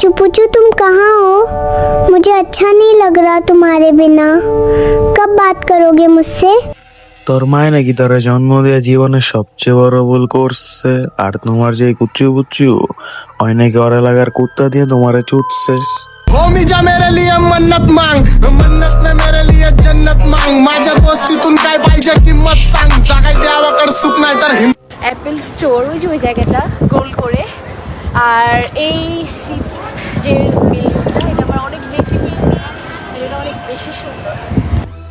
चुपुचू तुम कहाँ हो? मुझे अच्छा नहीं लग रहा तुम्हारे बिना। कब बात करोगे मुझसे? তোর মায় নাকি তোরে জন্ম দেওয়া জীবনের সবচেয়ে বড় ভুল করছে, আর তোমার যে কুচু বুচু ওই নাকি ওর এলাকার কুত্তা দিয়ে তোমারে চুটছে। होमी जा मेरे लिए मन्नत मांग, मन्नत में मेरे लिए जन्नत मांग. माझ्या दोस्तीतून काय पाहिजे किंमत सांग. जागाय देवाकड सुख नाही तर অ্যাপেল স্টোর ওই যে ওই জায়গাটা গোল করে। আর এই শিপ যে বিল্ডিংটা এটা আমার অনেক বেশি এটা অনেক বেশি সুন্দর।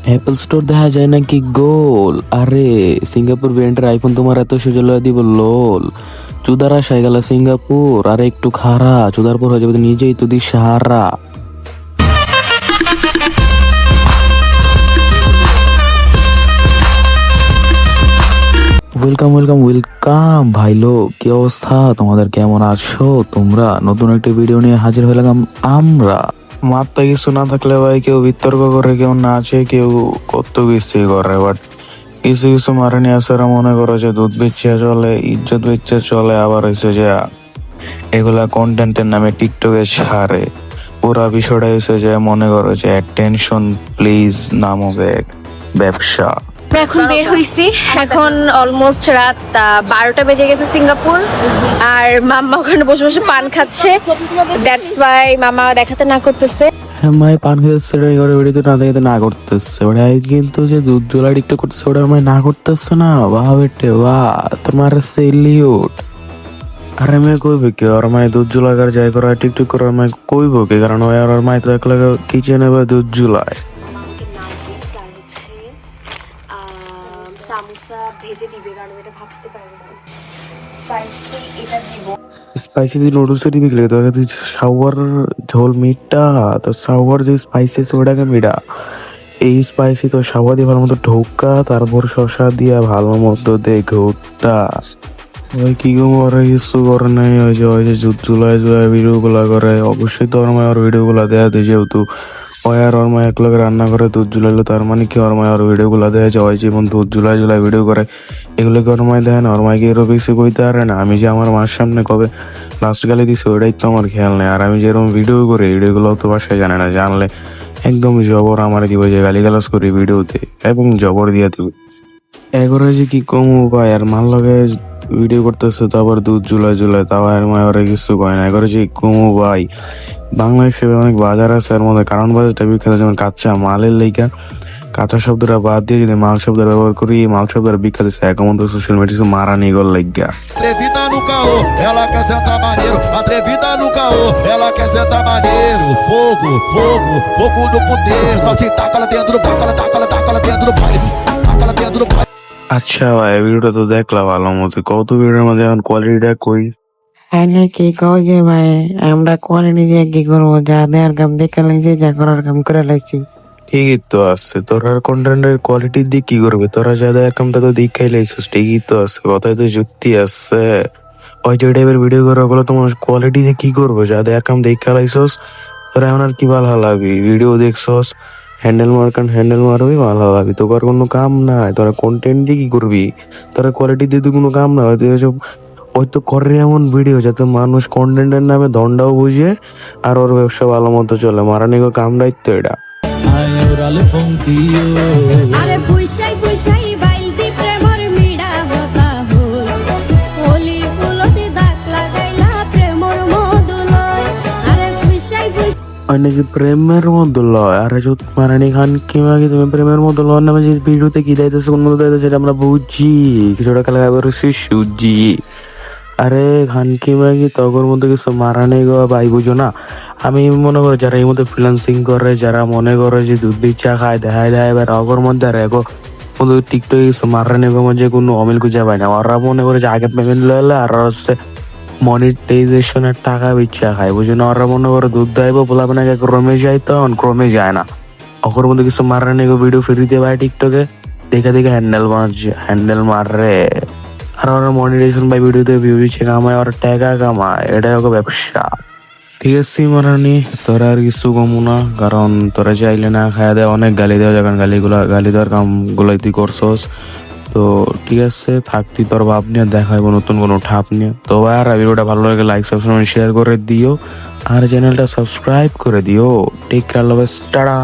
অ্যাপল স্টোর দেখা যায় নাকি গোল? আরে সিঙ্গাপুর ভেন্ডার আইফোন তোমার এত সুজল দিব লোল। চুদার আসায় গেল সিঙ্গাপুর, আরে একটু খারা চুদার পর হয়ে যাবে নিজেই তো দি সাহারা। ওয়েলকাম ওয়েলকাম ওয়েলকাম ভাই লোক, কি অবস্থা তোমাদের, কেমন আছো তোমরা? নতুন একটা ভিডিও নিয়ে হাজির হলাম আমরা। মাত্রা কিছু না থাকলে ভাই কেউ বিতর্ক করে, কেউ নাচে, কেউ কত কিছুই করে, বাট কিছু কিছু মারানি আসারা মনে করো যে দুধ বেচে চলে, ইজ্জত বেচে চলে, আবার হয়েছে যে এগুলা কন্টেন্টের নামে টিকটকে ছাড়ে। পুরা বিষয়টা হয়েছে যে মনে করো যে অ্যাটেনশন প্লিজ নামক এক ব্যবসা। আমরা এখন বের হইছি, এখন অলমোস্ট রাত 12টা বেজে গেছে সিঙ্গাপুর। আর মাম্মা ওখানে বসে বসে পান খাচ্ছে, দ্যাটস ওয়াই মামা দেখাতে না করতেছে। হ্যাঁ মাই পান খেতেছে, ওটা ভিডিওতে না দেখে না করতেছে ওটা, কিন্তু যে দুধ জ্বলা টিকটক করতেছে ওটা আমার না করতেছে না। বাহ বেটে বাহ, তোমার সেলিউট। আরে আমি কইবে কি ওর মায় দুধ জুলাগার যাই করা টিকটক করে মায় কইব কি, কারণ ওই আর মায় তো একলা কিচেনে বা দুধ জুলায়। সামোসা ভেজে দিবে কারণ এটা ভাজতে পারবে না। স্পাইসি এটা দিব। স্পাইসি তুই নুডলস দিবি গেলে তো তুই সাওয়ার ঝোল মিঠা, তো সাওয়ার যে স্পাইসি আছে ওটাকে মিঠা, এই স্পাইসি তো সাওয়া দিয়ে ভালো মতো ঢোকা, তারপর শসা দিয়া ভালো মতো দে ঘোটা। ওই কি গো ওরা কিছু করে নাই, ওই যে জুলাই ভিডিও গুলা করে, অবশ্যই তো ওর মায়ের ভিডিও গুলা দেয়া দেয়, যেহেতু ওই আর ওর মা একলগে রান্না করে দুধ জুলাইলো, তার মানে কি ওর মায়ের ভিডিও গুলা দেয় যে ওই যেমন দুধ জুলাই ভিডিও করে, এগুলোকে ওর মায় দেয় না। ওর মাইকে এরও বেশি কইতে পারে না। আমি যে আমার মার সামনে কবে লাস্ট গালি দিছি ওইটাই তো আমার খেয়াল নেই। আর আমি যেরকম ভিডিও করি ভিডিওগুলো তো বাসায় জানে না, জানলে একদম জবর আমার দিব যে গালি গালাজ করি ভিডিওতে, এবং জবর দিয়ে দিব। এগোরে যে কি কমু ভাই, আর মার লগে ভিডিও করতেছে তো আবার দুধ জুলাই তাও আর মায়ের কিছু কয় না। এগোরে যে কমু ভাই, বাংলাদেশে অনেক বাজার আছে, এর মধ্যে কারণ বাজারটা বিখ্যাত, যেমন কাঁচা মালের লেগা কাঁচা শব্দটা বাদ দিয়ে যদি মাল শব্দ ব্যবহার করি, মাল শব্দটা বিখ্যাত একমত সোশ্যাল মিডিয়া মারানি গল লেগা। atrevida no caô, ela quer sentar maneiro. Atrevida no caô, ela quer sentar maneiro. Fogo, fogo, fogo no poder. Então assim, taca ela dentro do taca ela dentro do baile. Taca ela dentro do baile. আচ্ছা ভাই ভিডিওটা তো দেখলাম ভালো মতো, কত ভিডিওর মধ্যে এখন কোয়ালিটিটা কই? আরে কি কও যে ভাই, আমরা কোয়ালিটি দিয়ে কি করবো? যা দেওয়ার কাম দেখে লাইছি, যা করার কাম করে লাইছি। ঠিকই তো আছে, তোরা কন্টেন্টের কোয়ালিটি দিয়ে কি করবে? তোরা যা এরকমটা তো দেখাই লাইছিস, ঠিকই তো আছে, কথায় তো যুক্তি আছে। ওই যে টাইপের ভিডিও করা ওগুলো তোমার কোয়ালিটি দিয়ে কি করবো? যা এরকম দেখা লাইছস, তোরা এখন আর কি ভালো লাগবি? ভিডিও দেখছস, হ্যান্ডেল মারবি ভালো লাগবি, তোর আর কোনো কাম নাই। তোরা কন্টেন্ট দিয়ে কি করবি? তোরা কোয়ালিটি দিয়ে তো কোনো কাম না। হয়তো এসব হয়তো করে এমন ভিডিও যাতে মানুষ কন্টেন্টের নামে দণ্ডাও বুঝে আর ওর ব্যবসা ভালো মতো চলে। মারানিগো কাম দায়িত্ব এটা। আরে ফুইসাই ফুইসাই বাইলতি প্রেমর মিডা হতা হল হোলি ফুলতি দাগ লাগাইলা প্রেমর মধুলয়। আরে ফুইসাই ফুইসাই নাকি প্রেমের মধ্যে লয়? আরে যত মারানি খান কি মাগি তুমি প্রেমের মধ্যে লয় নামে যে ভিডিওতে কি দাইতেছে, কোন মতো দাইতেছে সেটা আমরা বুঝি, কিছুটা খেলা সুজি। আরে খান কি মাগি তগর মধ্যে কিছু মারা নেই গো ভাই, বুঝো না? আমি মনে করি যারা এই মধ্যে ফ্রিল্যান্সিং করে, যারা মনে করে যে দুধ চা খায় দেখায় এবার অগর মধ্যে আর এগো টিকটকে কিছু মারা নেই গো, মধ্যে কোনো অমিল খুঁজে পায় না। ওরা মনে করে যে আগে পেমেন্ট লইলে আর হচ্ছে মনিটাইজেশনের টাকা বিচ্ছা খায়, বুঝো না? ওরা মনে করে দুধ দেব বলাবে না, ক্রমে যায় তো ক্রমে যায় না। অগর মধ্যে কিছু মারা নেই গো, ভিডিও ফিরিতে পায় টিকটকে, দেখে হ্যান্ডেল মারে। আর ওরা মনিটাইজেশন বাই ভিডিওতে ভিউ দিচ্ছে, কামায়, ওরা টাকা কামায়, এটাই ওকে ব্যবসা। ঠিক আছে মারানি, তোরা আর কিছু কমু না, কারণ তোরা চাইলে না খাওয়া দেয় অনেক গালি দেওয়া, যখন গালি দেওয়ার কাম গুলাই তুই করছস। তো ঠিক আছে, থাকতি তোর ভাব নিয়ে দেখা হইব নতুন কোনো ঠাপ নিয়ে। তো আর ভিডিওটা ভালো লাগে লাইক সাবস্ক্রাইব শেয়ার করে দিও আর চ্যানেলটা সাবস্ক্রাইব করে দিও। টেক কেয়ার, লাভ, টাটা।